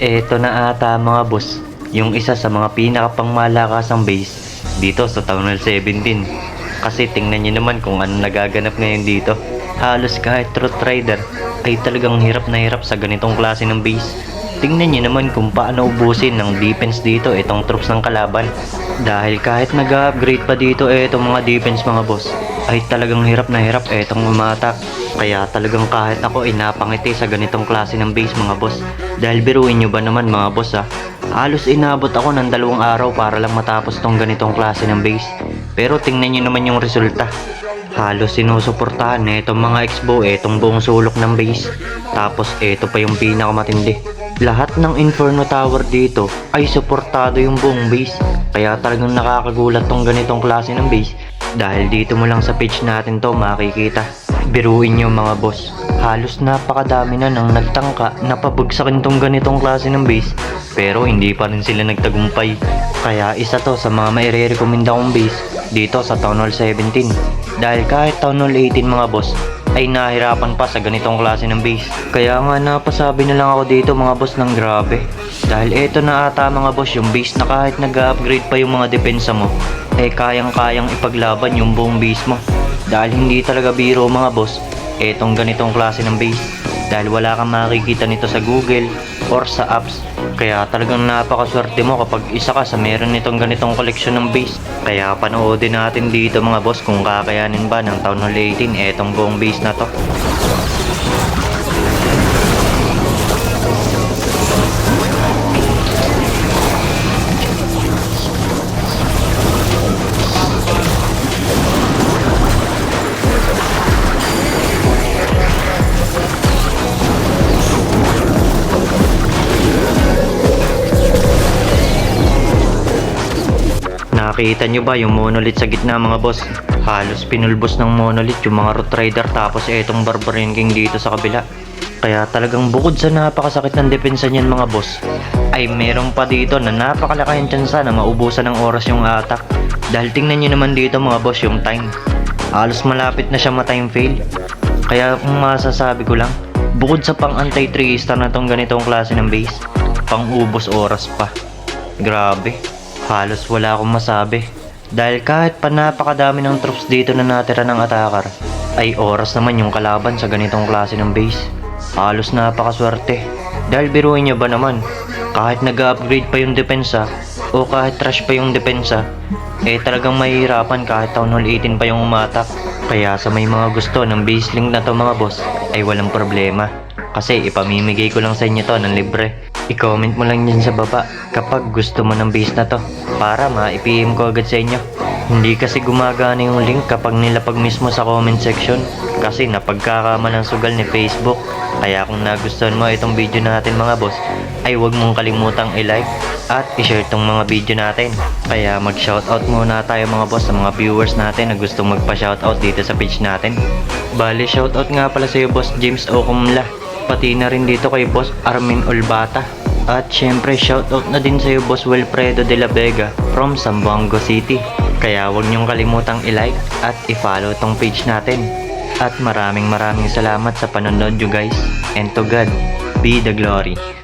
Eto na ata mga boss, yung isa sa mga pinakapangmalakasang base dito sa Town Hall 17. Kasi tingnan nyo naman kung ano nagaganap ngayon dito. Halos kahit Truth Rider ay talagang hirap na hirap sa ganitong klase ng base. Tingnan nyo naman kung paano ubusin ng defense dito itong troops ng kalaban. Dahil kahit nag-upgrade pa dito itong mga defense mga boss, ay talagang hirap na hirap itong umatak. Kaya talagang kahit ako ay napangiti sa ganitong klase ng base mga boss. Dahil biruin nyo ba naman mga boss halos inabot ako ng 2 araw para lang matapos tong ganitong klase ng base. Pero tingnan nyo naman yung resulta. Halos sinusuportahan na itong mga expo itong buong sulok ng base. Tapos ito pa yung pinakamatindi. Lahat ng Inferno Tower dito ay suportado yung buong base. Kaya talagang nakakagulat tong ganitong klase ng base. Dahil dito mo lang sa page natin to makikita. Biruin nyo mga boss, halos napakadami na nang nagtangka na pabagsakin tong ganitong klase ng base. Pero hindi pa rin sila nagtagumpay. Kaya isa to sa mga maire-recommenda kong base dito sa Town Hall 17. Dahil kahit Town Hall 18 mga boss ay nahirapan pa sa ganitong klase ng base. Kaya nga napasabi na lang ako dito mga boss ng grabe. Dahil eto na ata mga boss yung base na kahit nag-upgrade pa yung mga depensa mo, kayang-kayang ipaglaban yung buong base mo. Dahil hindi talaga biro mga boss etong ganitong klase ng base. Dahil wala kang makikita nito sa Google or sa apps. Kaya talagang napakaswerte mo kapag isa ka sa meron nitong ganitong koleksyon ng base. Kaya panoodin natin dito mga boss kung kakayanin ba ng Town Hall 18 etong buong base na to. Nakita nyo ba yung monolith sa gitna mga boss? Halos pinulbos ng monolith yung mga Root Rider tapos etong Barbarian King dito sa kabila. Kaya talagang bukod sa napakasakit ng depensa niyan mga boss, ay meron pa dito na napakalakahing tsansa na maubusan ng oras yung attack. Dahil tingnan nyo naman dito mga boss yung time. Halos malapit na siya ma-time fail. Kaya kung masasabi ko lang, bukod sa pang anti 3 star na tong ganitong klase ng base, pang ubos oras pa. Grabe. Halos wala akong masabi. Dahil kahit pa napakadami ng troops dito na natira ng attacker, ay oras naman yung kalaban sa ganitong klase ng base. Halos napakaswerte. Dahil biruin nyo ba naman, kahit nag-upgrade pa yung depensa o kahit trash pa yung depensa, talagang mahihirapan kahit Town Hall 18 pa yung umatak. Kaya sa may mga gusto ng base link na to mga boss, ay walang problema. Kasi ipamimigay ko lang sa inyo to ng libre. I-comment mo lang dyan sa baba kapag gusto mo ng base na to para ma-PM ko agad sa inyo. Hindi kasi gumagana yung link kapag nilapag mismo sa comment section kasi napagkakamalang sugal ni Facebook. Kaya kung nagustuhan mo itong video natin mga boss, ay huwag mong kalimutang i-like at i-share tong mga video natin. Kaya mag-shoutout muna tayo mga boss sa mga viewers natin na gustong magpa-shoutout dito sa page natin. Bale, shoutout nga pala sa iyo boss James Okumla. Pati na rin dito kay boss Armin Olbata. At syempre shoutout na din sa iyo boss Wilfredo de la Vega from Zamboanga City. Kaya huwag niyong kalimutang i-like at i-follow tong page natin. At maraming salamat sa panonood nyo guys. And to God be the glory.